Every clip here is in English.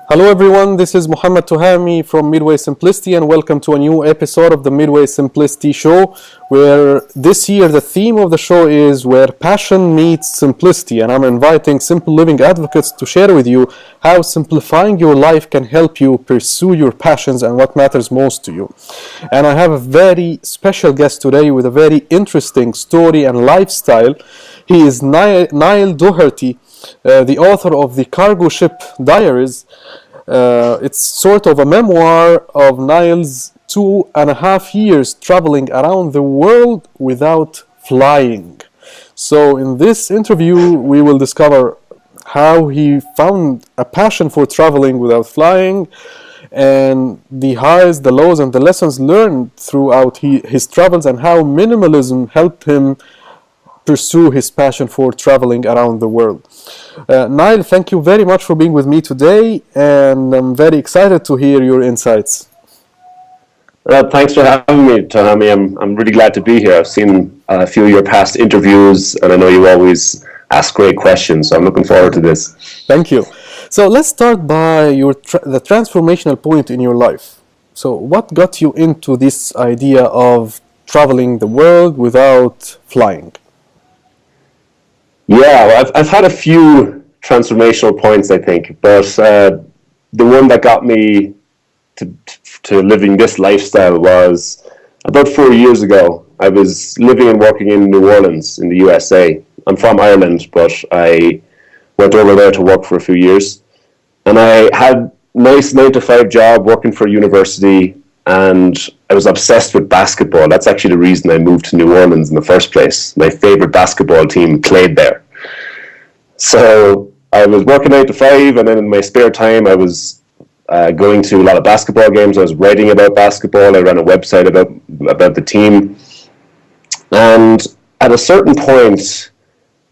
Hello everyone, this is Muhammad Tuhami from Midway Simplicity and welcome to a new episode of the Midway Simplicity Show, where this year the theme of the show is Where Passion Meets Simplicity, and I'm inviting simple living advocates to share with you how simplifying your life can help you pursue your passions and what matters most to you. And I have a very special guest today with a very interesting story and lifestyle. He is Niall Doherty, the author of the Cargo Ship Diaries. It's sort of a memoir of Niall's 2.5 years traveling around the world without flying. So in this interview, we will discover how he found a passion for traveling without flying, and the highs, the lows, and the lessons learned throughout his travels, and how minimalism helped him pursue his passion for traveling around the world. Niall, thank you very much for being with me today, and I'm very excited to hear your insights. Well, thanks for having me, Tahami. I'm really glad to be here. I've seen a few of your past interviews, and I know you always ask great questions, so I'm looking forward to this. Thank you. So let's start by the transformational point in your life. So what got you into this idea of traveling the world without flying? Yeah, well, I've had a few transformational points, I think, but the one that got me to living this lifestyle was about 4 years ago. I was living and working in New Orleans in the USA. I'm from Ireland, but I went over there to work for a few years. And I had a nice 9-to-5 job working for a university, and I was obsessed with basketball. That's actually the reason I moved to New Orleans in the first place. My favorite basketball team played there. So I was working 9 to 5, and then in my spare time, I was going to a lot of basketball games. I was writing about basketball. I ran a website about the team. And at a certain point,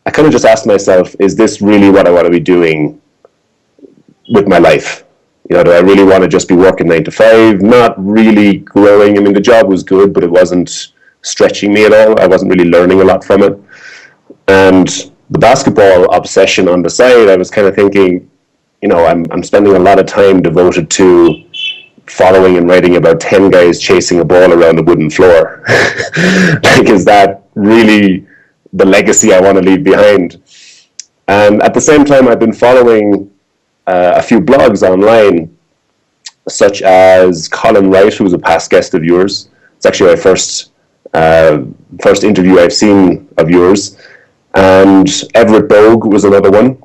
I kind of just asked myself, is this really what I want to be doing with my life? You know, do I really want to just be working 9 to 5, not really growing? I mean, the job was good, but it wasn't stretching me at all. I wasn't really learning a lot from it. And the basketball obsession on the side, I was kind of thinking, you know, I'm spending a lot of time devoted to following and writing about 10 guys chasing a ball around a wooden floor. Like, is that really the legacy I want to leave behind? And at the same time, I've been following a few blogs online, such as Colin Wright, who was a past guest of yours. It's actually my first interview I've seen of yours. And Everett Bogue was another one.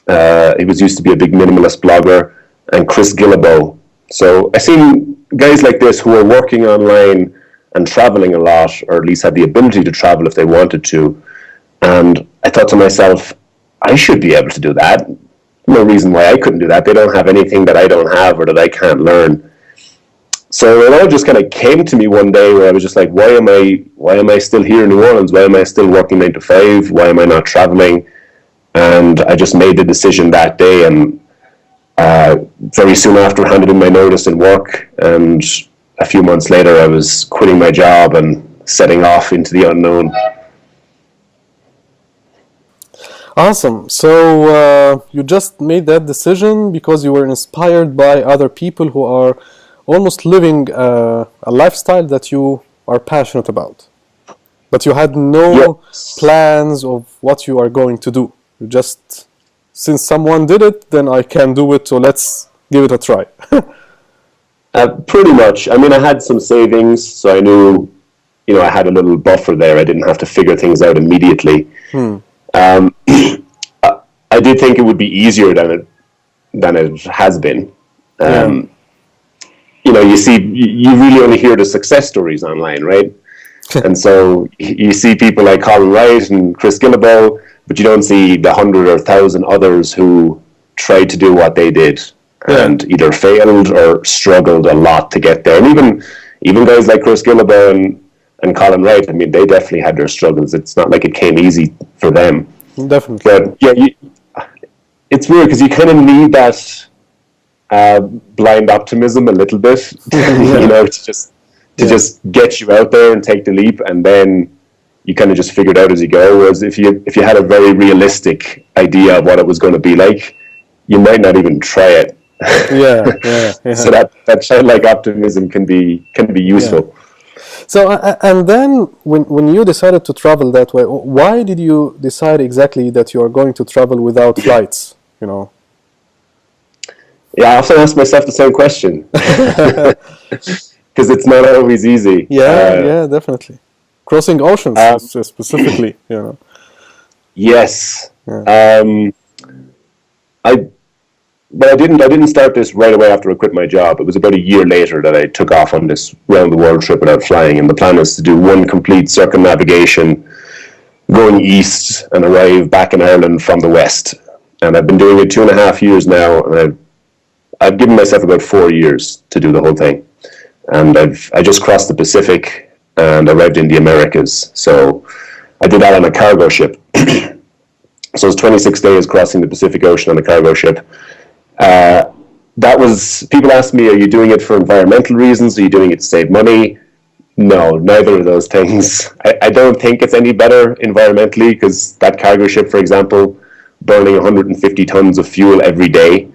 He used to be a big minimalist blogger, and Chris Guillebeau. So I've seen guys like this who are working online and traveling a lot, or at least had the ability to travel if they wanted to. And I thought to myself, I should be able to do that. No reason why I couldn't do that. They don't have anything that I don't have or that I can't learn. So it all just kind of came to me one day where I was just like, why am I still here in New Orleans? Why am I still working 9 to 5? Why am I not traveling? And I just made the decision that day, and very soon after handed in my notice in work, and a few months later I was quitting my job and setting off into the unknown. Awesome. So you just made that decision because you were inspired by other people who are almost living a lifestyle that you are passionate about. But you had no plans of what you are going to do. You just, since someone did it, then I can do it, so let's give it a try. Pretty much. I mean, I had some savings, so I knew, you know, I had a little buffer there. I didn't have to figure things out immediately. I did think it would be easier than it has been. You know, you really only hear the success stories online, right? And so you see people like Colin Wright and Chris Guillebeau, but you don't see the 100 or 1,000 others who tried to do what they did and either failed or struggled a lot to get there. And even guys like Chris Guillebeau and Colin Wright, I mean, they definitely had their struggles. It's not like it came easy for them. Definitely. But yeah, it's weird because you kind of need that blind optimism a little bit, you know, to just get you out there and take the leap, and then you kind of just figure it out as you go. Whereas if you had a very realistic idea of what it was going to be like, you might not even try it. Yeah. So that childlike optimism can be useful. Yeah. So, and then when you decided to travel that way, why did you decide exactly that you are going to travel without flights? You know. Yeah, I often ask myself the same question because it's not always easy. Yeah, definitely. Crossing oceans Um, specifically, you know. yes, Yeah. I but I didn't start this right away after I quit my job. It was about a year later that I took off on this round the world trip without flying, and the plan is to do one complete circumnavigation going east and arrive back in Ireland from the west. And I've been doing it 2.5 years now, and I've given myself about 4 years to do the whole thing. And I just crossed the Pacific and arrived in the Americas. So I did that on a cargo ship. So it's 26 days crossing the Pacific Ocean on a cargo ship. That was, people ask me, are you doing it for environmental reasons? Are you doing it to save money? No, neither of those things. I don't think it's any better environmentally, because that cargo ship, for example, burning 150 tons of fuel every day.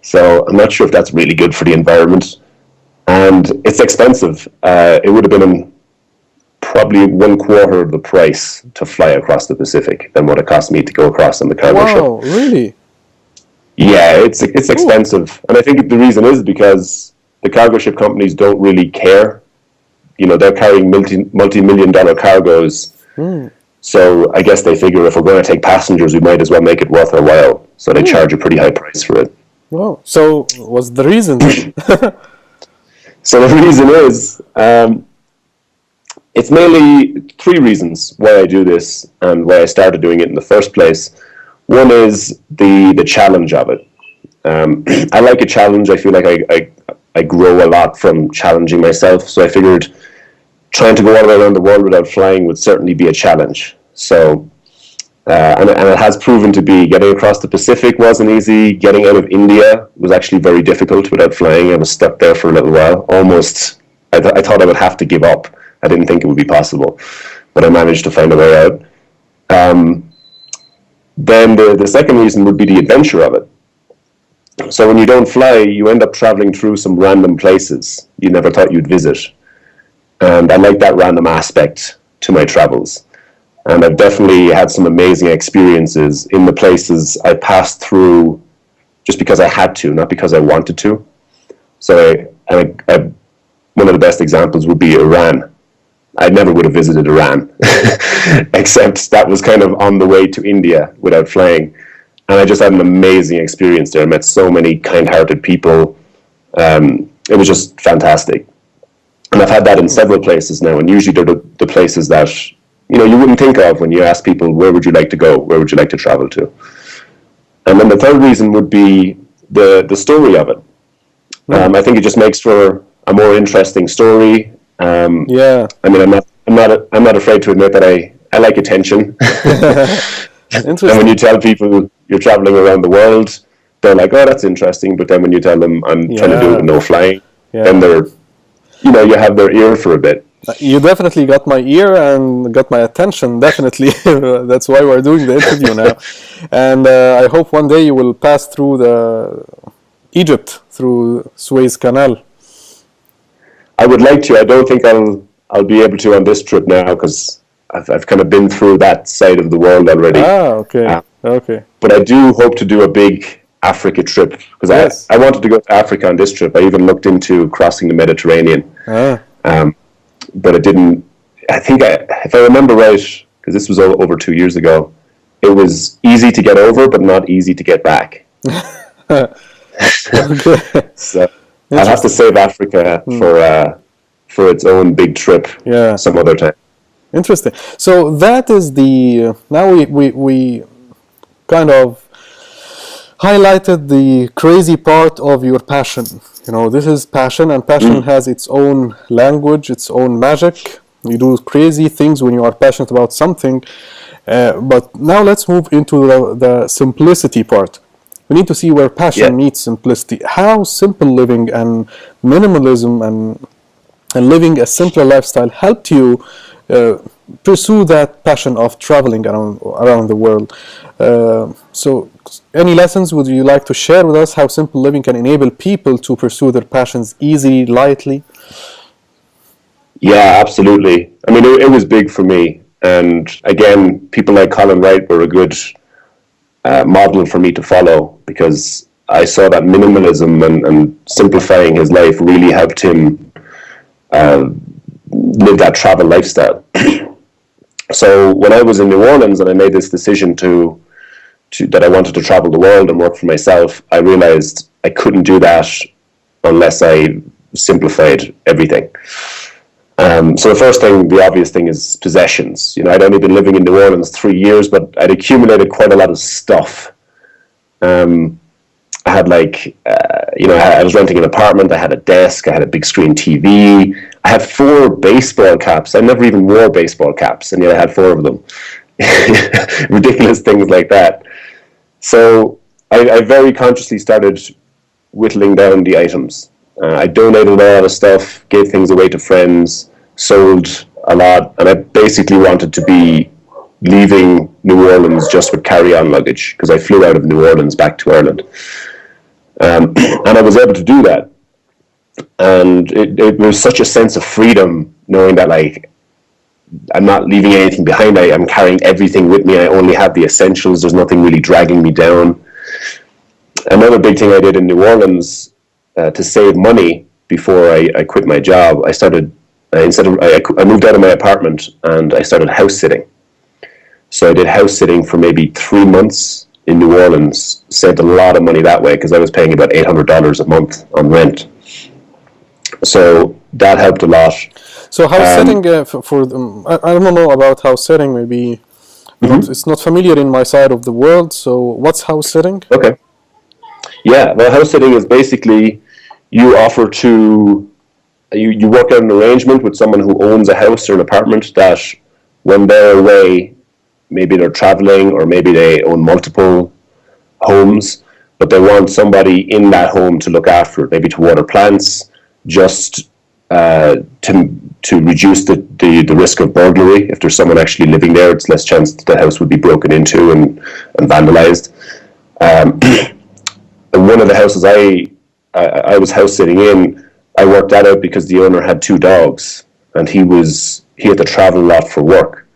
So I'm not sure if that's really good for the environment. And it's expensive. It would have been probably 1/4 of the price to fly across the Pacific than what it cost me to go across on the cargo ship. Wow, really? Yeah, it's expensive, and I think the reason is because the cargo ship companies don't really care. You know, they're carrying multi-million-dollar cargoes, so I guess they figure if we're going to take passengers, we might as well make it worth our while. So they charge a pretty high price for it. Wow. So what's the reason? So the reason is, it's mainly three reasons why I do this and why I started doing it in the first place. One is the challenge of it. I like a challenge. I feel like I grow a lot from challenging myself. So I figured trying to go all the way around the world without flying would certainly be a challenge. So, and it has proven to be. Getting across the Pacific wasn't easy. Getting out of India was actually very difficult without flying. I was stuck there for a little while. Almost, I thought I would have to give up. I didn't think it would be possible, but I managed to find a way out. Then the second reason would be the adventure of it. So when you don't fly, you end up traveling through some random places you never thought you'd visit. And I like that random aspect to my travels. And I've definitely had some amazing experiences in the places I passed through just because I had to, not because I wanted to. So one of the best examples would be Iran. I never would have visited Iran, except that was kind of on the way to India without flying. And I just had an amazing experience there. I met so many kind-hearted people. It was just fantastic. And I've had that in several places now, and usually they're the places that, you know, you wouldn't think of when you ask people, where would you like to go? Where would you like to travel to? And then the third reason would be the story of it. I think it just makes for a more interesting story. Yeah. I mean, I'm not afraid to admit that I like attention. Interesting. And when you tell people you're traveling around the world, they're like, "Oh, that's interesting." But then when you tell them I'm trying to do it with no flying, then they're, you know, you have their ear for a bit. You definitely got my ear and got my attention, definitely. That's why we're doing the interview now. And I hope one day you will pass through Egypt, through Suez Canal. I would like to. I don't think I'll be able to on this trip now, because I've kind of been through that side of the world already. Okay. Okay. But I do hope to do a big Africa trip, because I wanted to go to Africa on this trip. I even looked into crossing the Mediterranean. But it didn't. I think if I remember right, because this was over 2 years ago, it was easy to get over, but not easy to get back. So I'll have to save Africa for its own big trip some other time. Interesting. So that is now we kind of highlighted the crazy part of your passion. You know, this is passion, and passion has its own language, its own magic. You do crazy things when you are passionate about something. But now let's move into the simplicity part. We need to see where passion meets simplicity. How simple living and minimalism and living a simpler lifestyle helped you pursue that passion of traveling around the world. So, any lessons would you like to share with us? How simple living can enable people to pursue their passions easily, lightly? Yeah, absolutely. I mean, it was big for me. And again, people like Colin Wright were a good model for me to follow, because I saw that minimalism and simplifying his life really helped him live that travel lifestyle. So when I was in New Orleans and I made this decision to that I wanted to travel the world and work for myself, I realized I couldn't do that unless I simplified everything. So the first thing, the obvious thing, is possessions. You know, I'd only been living in New Orleans 3 years, but I'd accumulated quite a lot of stuff. I had I was renting an apartment. I had a desk. I had a big screen TV. I had 4 baseball caps. I never even wore baseball caps, and yet I had 4 of them. Ridiculous things like that. So I very consciously started whittling down the items. I donated a lot of stuff, gave things away to friends, sold a lot, and I basically wanted to be leaving New Orleans just with carry-on luggage, because I flew out of New Orleans back to Ireland. And I was able to do that. And it was such a sense of freedom, knowing that, like, I'm not leaving anything behind. I'm carrying everything with me. I only have the essentials. There's nothing really dragging me down. Another big thing I did in New Orleans, to save money before I quit my job, I moved out of my apartment and I started house sitting. So I did house sitting for maybe 3 months in New Orleans, saved a lot of money that way, because I was paying about $800 a month on rent. So that helped a lot. So house setting, I don't know about house setting. Maybe it's not familiar in my side of the world. So what's house setting? Okay. Yeah, well, house sitting is basically you offer to you work out an arrangement with someone who owns a house or an apartment, that when they're away, maybe they're traveling or maybe they own multiple homes, but they want somebody in that home to look after it, maybe to water plants, just to reduce the risk of burglary. If there's someone actually living there, it's less chance that the house would be broken into and vandalized. And one of the houses I was house sitting in, I worked that out because the owner had 2 dogs, and he had to travel a lot for work.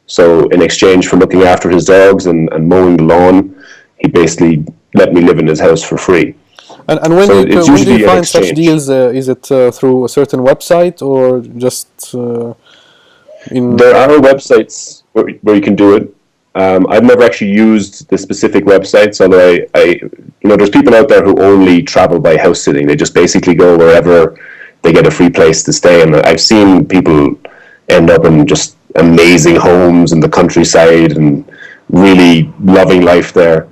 So in exchange for looking after his dogs and mowing the lawn, he basically let me live in his house for free. And when do you find such deals? Is it through a certain website or just in? There are websites where you can do it. I've never actually used the specific websites, although there's people out there who only travel by house sitting. They just basically go wherever they get a free place to stay. And I've seen people end up in just amazing homes in the countryside and really loving life there.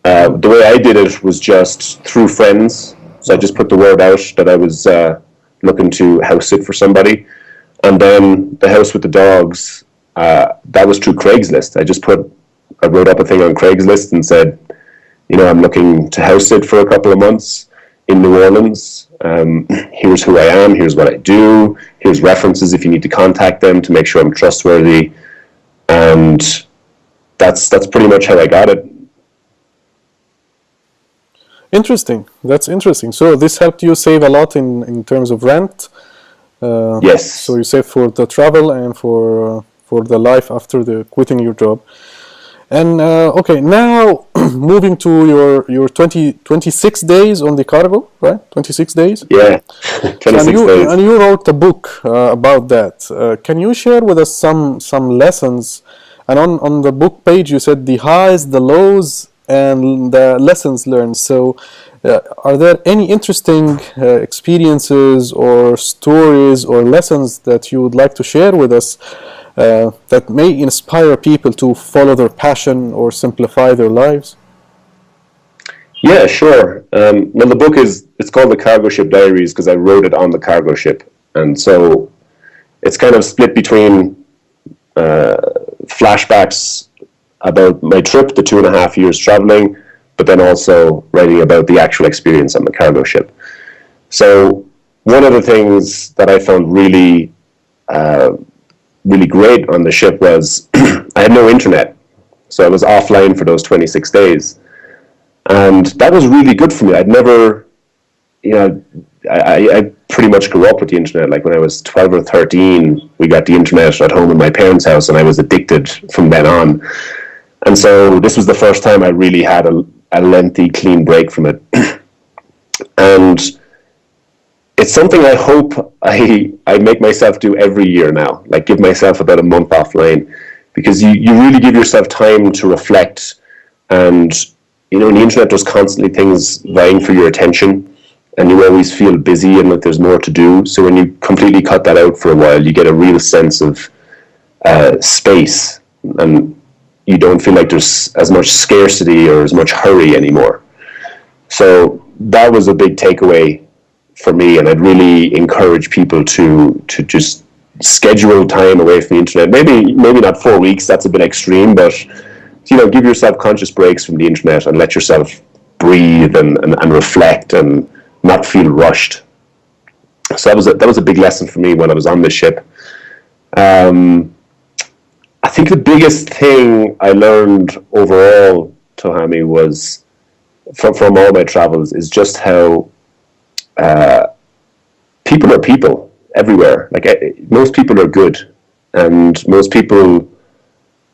The way I did it was just through friends. So I just put the word out that I was looking to house sit for somebody. And then the house with the dogs, that was through Craigslist. I wrote up a thing on Craigslist and said, I'm looking to house sit for a couple of months in New Orleans. Here's who I am. Here's what I do. Here's references if you need to contact them to make sure I'm trustworthy. And that's pretty much how I got it. Interesting. That's interesting. So this helped you save a lot in terms of rent. Yes. So you save for the travel and for the life after the quitting your job. And okay, now moving to your 26 days on the cargo, right? 26 days? Yeah, 26 days. And you wrote a book about that. Can you share with us some lessons? And on the book page you said the highs, the lows, and the lessons learned. So are there any interesting experiences or stories or lessons that you would like to share with us that may inspire people to follow their passion or simplify their lives? Yeah, sure. Well, the book it's called The Cargo Ship Diaries because I wrote it on the cargo ship. And so it's kind of split between flashbacks about my trip, the 2.5 years traveling, but then also writing about the actual experience on the cargo ship. So one of the things that I found really really great on the ship was I had no internet. So I was offline for those 26 days. And that was really good for me. I'd never, I pretty much grew up with the internet. Like when I was 12 or 13, we got the internet at home in my parents' house, and I was addicted from then on. And so this was the first time I really had a lengthy, clean break from it. And it's something I hope I make myself do every year now, like give myself about a month offline, because you really give yourself time to reflect. And, on the internet, there's constantly things vying for your attention, and you always feel busy and that there's more to do. So when you completely cut that out for a while, you get a real sense of space, and you don't feel like there's as much scarcity or as much hurry anymore. So that was a big takeaway for me, and I'd really encourage people to just schedule time away from the internet. Maybe not 4 weeks, that's a bit extreme, but give yourself conscious breaks from the internet and let yourself breathe and reflect and not feel rushed. So that was a big lesson for me when I was on the ship. I think the biggest thing I learned overall, Tohami, was from all my travels is just how people are people everywhere. Like most people are good, and most people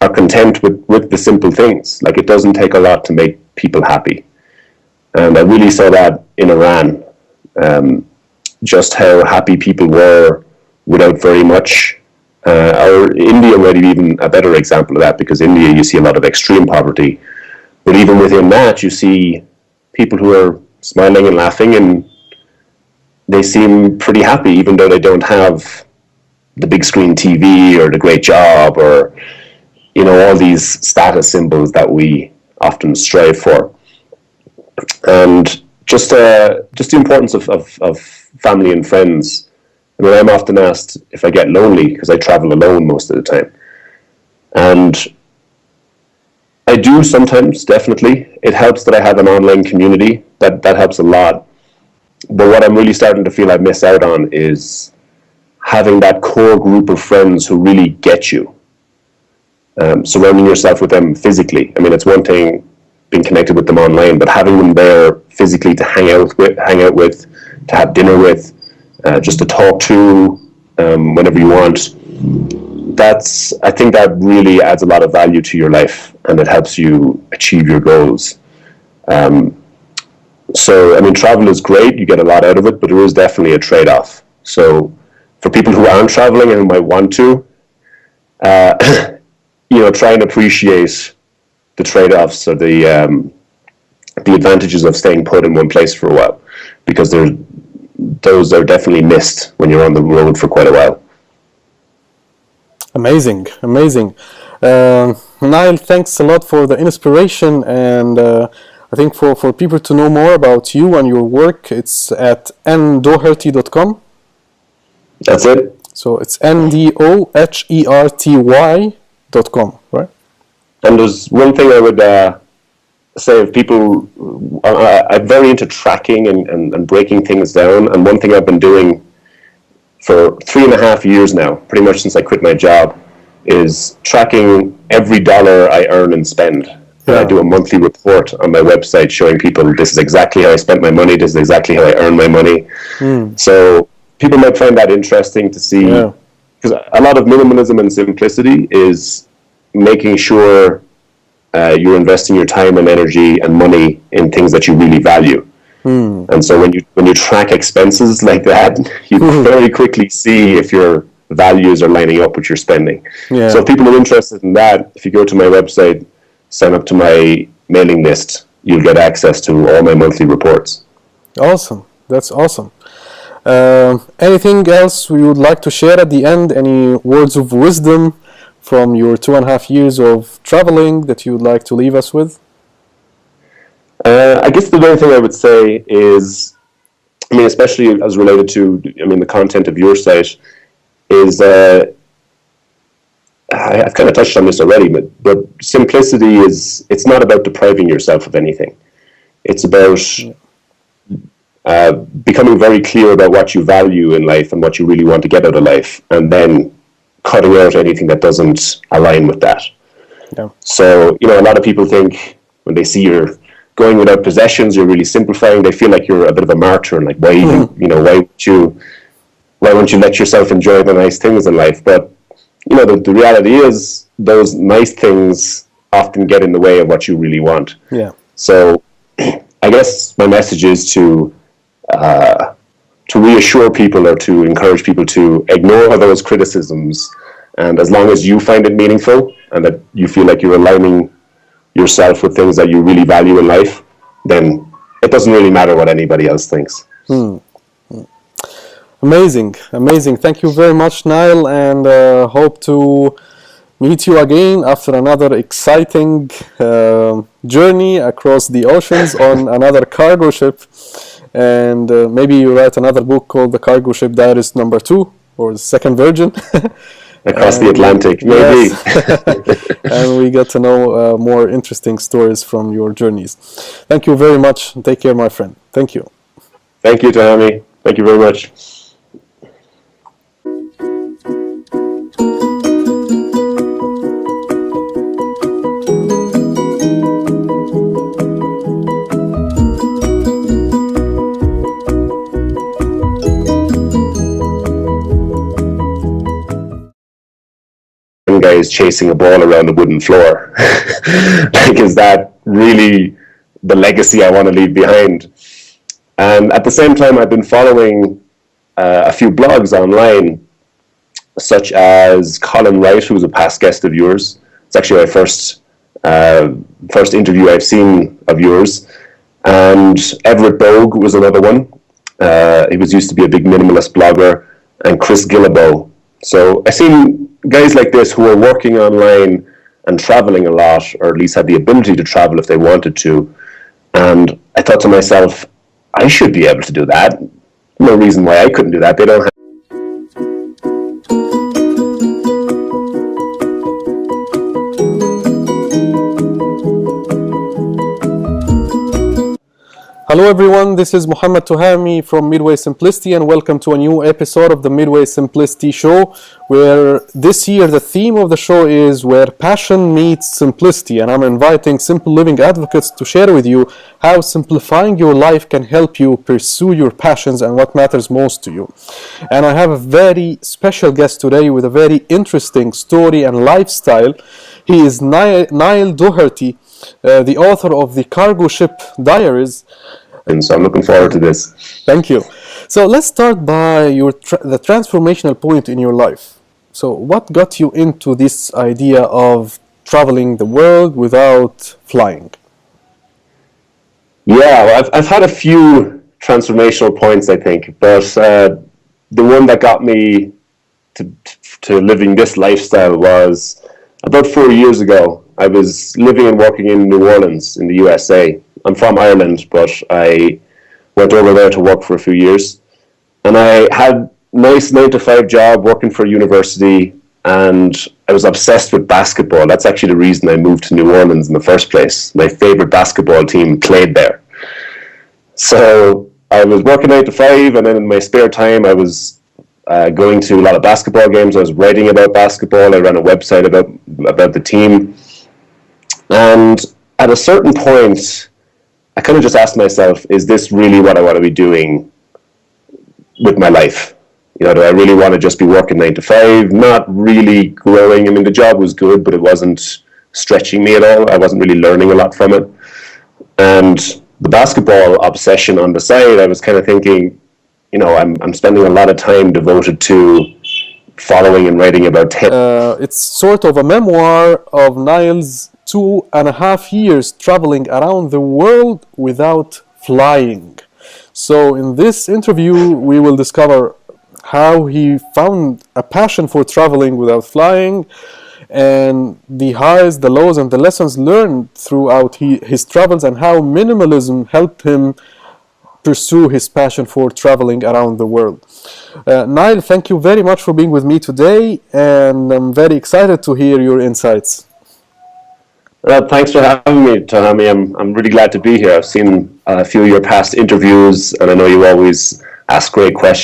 are content with the simple things. Like it doesn't take a lot to make people happy. And I really saw that in Iran, just how happy people were without very much. Or India might be even a better example of that, because India, you see a lot of extreme poverty. But even within that, you see people who are smiling and laughing, and they seem pretty happy, even though they don't have the big screen TV or the great job or, all these status symbols that we often strive for. And just the importance of family and friends. I mean, I'm often asked if I get lonely because I travel alone most of the time. And I do sometimes, definitely. It helps that I have an online community. That helps a lot. But what I'm really starting to feel I miss out on is having that core group of friends who really get you. Surrounding yourself with them physically. I mean, it's one thing being connected with them online, but having them there physically to hang out with, to have dinner with, just to talk to whenever you want. I think that really adds a lot of value to your life, and it helps you achieve your goals. So, I mean, travel is great. You get a lot out of it, but there is definitely a trade-off. So for people who aren't traveling and who might want to, try and appreciate the trade-offs or the advantages of staying put in one place for a while, because those are definitely missed when you're on the road for quite a while. Amazing. Niall, thanks a lot for the inspiration, and I think for people to know more about you and your work, it's at ndoherty.com. That's it. So it's ndoherty.com, right? And there's one thing I would say, if people, I'm very into tracking and breaking things down, and one thing I've been doing for 3.5 years now, pretty much since I quit my job, is tracking every dollar I earn and spend. Yeah. I do a monthly report on my website showing people this is exactly how I spent my money, this is exactly how I earn my money. So people might find that interesting to see, because a lot of minimalism and simplicity is making sure you're investing your time and energy and money in things that you really value. And so when you track expenses like that, you very quickly see if your values are lining up with your spending. So if people are interested in that, if you go to my website, sign up to my mailing list, you'll get access to all my monthly reports. Awesome. That's awesome. Anything else we would like to share at the end? Any words of wisdom from your 2.5 years of traveling that you would like to leave us with? I guess the main thing I would say is, I mean, especially as related to, the content of your site, is I've kind of touched on this already, but simplicity it's not about depriving yourself of anything. It's about becoming very clear about what you value in life and what you really want to get out of life, and then cutting out anything that doesn't align with that. Yeah. So, a lot of people think when they see you're going without possessions, you're really simplifying. They feel like you're a bit of a martyr, and like, why won't you let yourself enjoy the nice things in life? But, the reality is those nice things often get in the way of what you really want. Yeah. So I guess my message is to reassure people or to encourage people to ignore those criticisms. And as long as you find it meaningful and that you feel like you're aligning yourself with things that you really value in life, then it doesn't really matter what anybody else thinks. Amazing. Thank you very much, Niall, and hope to meet you again after another exciting journey across the oceans on another cargo ship. And maybe you write another book called The Cargo Ship Diaries number 2, or the second version. Across the Atlantic, maybe. Yes. And we get to know more interesting stories from your journeys. Thank you very much. Take care, my friend. Thank you. Thank you, Tahami. Thank you very much. Guys chasing a ball around a wooden floor. Like, is that really the legacy I want to leave behind? And at the same time, I've been following a few blogs online, such as Colin Wright, who's a past guest of yours. It's actually my first interview I've seen of yours. And Everett Bogue was another one. He used to be a big minimalist blogger, and Chris Guillebeau. So I've seen guys like this who are working online and traveling a lot, or at least have the ability to travel if they wanted to. And I thought to myself, I should be able to do that. No reason why I couldn't do that. They don't have Hello everyone, this is Muhammad Tuhami from Midway Simplicity, and welcome to a new episode of the Midway Simplicity Show, where this year the theme of the show is Where Passion Meets Simplicity, and I'm inviting simple living advocates to share with you how simplifying your life can help you pursue your passions and what matters most to you. And I have a very special guest today with a very interesting story and lifestyle. He is Niall Doherty, the author of The Cargo Ship Diaries. And so I'm looking forward to this. Thank you. So let's start by the transformational point in your life. So what got you into this idea of traveling the world without flying? Yeah, well, I've had a few transformational points, I think, but the one that got me to living this lifestyle was about 4 years ago. I was living and working in New Orleans in the USA. I'm from Ireland, but I went over there to work for a few years. And I had a nice 9-to-5 job working for a university, and I was obsessed with basketball. That's actually the reason I moved to New Orleans in the first place. My favorite basketball team played there. So I was working 9 to 5, and then in my spare time, I was going to a lot of basketball games. I was writing about basketball. I ran a website about the team. And at a certain point, I kind of just asked myself, is this really what I want to be doing with my life? Do I really want to just be working 9 to 5, not really growing? I mean, the job was good, but it wasn't stretching me at all. I wasn't really learning a lot from it. And the basketball obsession on the side, I was kind of thinking, I'm spending a lot of time devoted to following and writing about it's sort of a memoir of Niall's 2.5 years traveling around the world without flying. So in this interview, we will discover how he found a passion for traveling without flying, and the highs, the lows, and the lessons learned throughout his travels, and how minimalism helped him pursue his passion for traveling around the world. Niall, thank you very much for being with me today, and I'm very excited to hear your insights. Thanks for having me, Tahami. I'm really glad to be here. I've seen a few of your past interviews, and I know you always ask great questions.